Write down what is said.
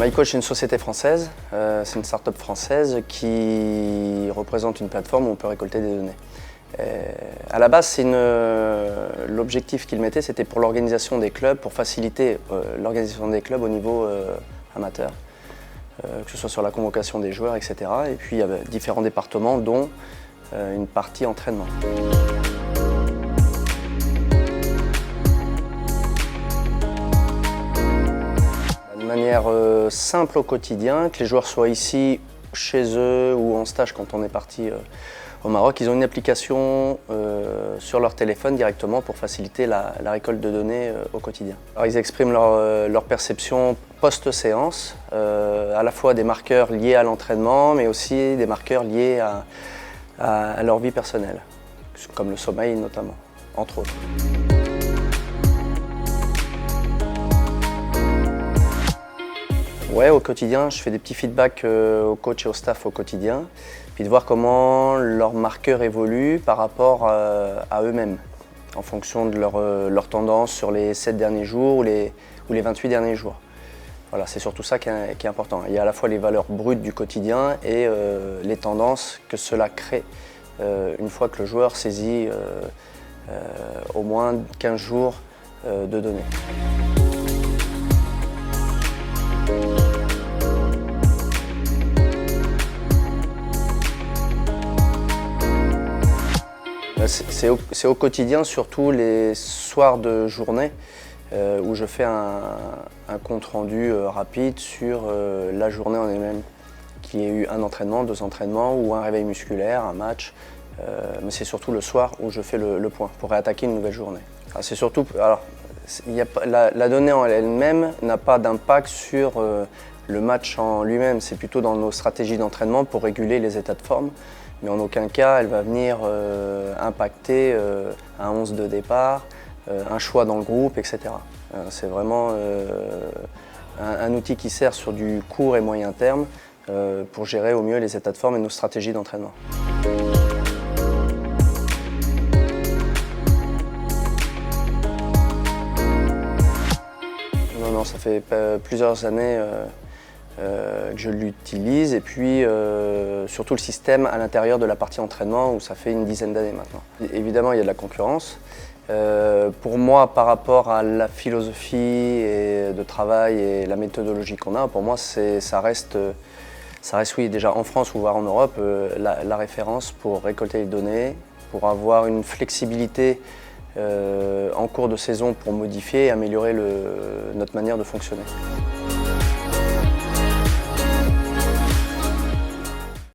MyCoach est une société française, c'est une start-up française qui représente une plateforme où on peut récolter des données. À la base, l'objectif qu'il mettait, c'était pour l'organisation des clubs, pour faciliter l'organisation des clubs au niveau amateur, que ce soit sur la convocation des joueurs, etc. Et puis il y avait différents départements, dont une partie entraînement. De manière simple au quotidien, que les joueurs soient ici, chez eux ou en stage quand on est parti au Maroc, ils ont une application sur leur téléphone directement pour faciliter la récolte de données au quotidien. Alors, ils expriment leur perception post-séance, à la fois des marqueurs liés à l'entraînement, mais aussi des marqueurs liés à leur vie personnelle, comme le sommeil notamment, entre autres. Ouais, au quotidien, je fais des petits feedbacks aux coachs et au staff au quotidien, puis de voir comment leurs marqueurs évoluent par rapport à eux-mêmes, en fonction de leur tendance sur les 7 derniers jours ou les 28 derniers jours. Voilà, c'est surtout ça qui est important. Il y a à la fois les valeurs brutes du quotidien et les tendances que cela crée une fois que le joueur saisit au moins 15 jours de données. C'est au quotidien, surtout les soirs de journée, où je fais un compte rendu rapide sur la journée en elle-même, qu'il y ait eu un entraînement, 2 entraînements ou un réveil musculaire, un match. Mais c'est surtout le soir où je fais le point pour réattaquer une nouvelle journée. C'est surtout, alors, la donnée en elle-même n'a pas d'impact sur le match en lui-même, c'est plutôt dans nos stratégies d'entraînement pour réguler les états de forme. Mais en aucun cas, elle va venir impacter un 11 de départ, un choix dans le groupe, etc. C'est vraiment un outil qui sert sur du court et moyen terme pour gérer au mieux les états de forme et nos stratégies d'entraînement. Non, ça fait plusieurs années que je l'utilise et puis surtout le système à l'intérieur de la partie entraînement où ça fait une dizaine d'années maintenant. Évidemment, il y a de la concurrence. Pour moi, par rapport à la philosophie de travail et la méthodologie qu'on a, pour moi, ça reste oui, déjà en France ou voire en Europe, la référence pour récolter les données, pour avoir une flexibilité en cours de saison pour modifier et améliorer notre manière de fonctionner.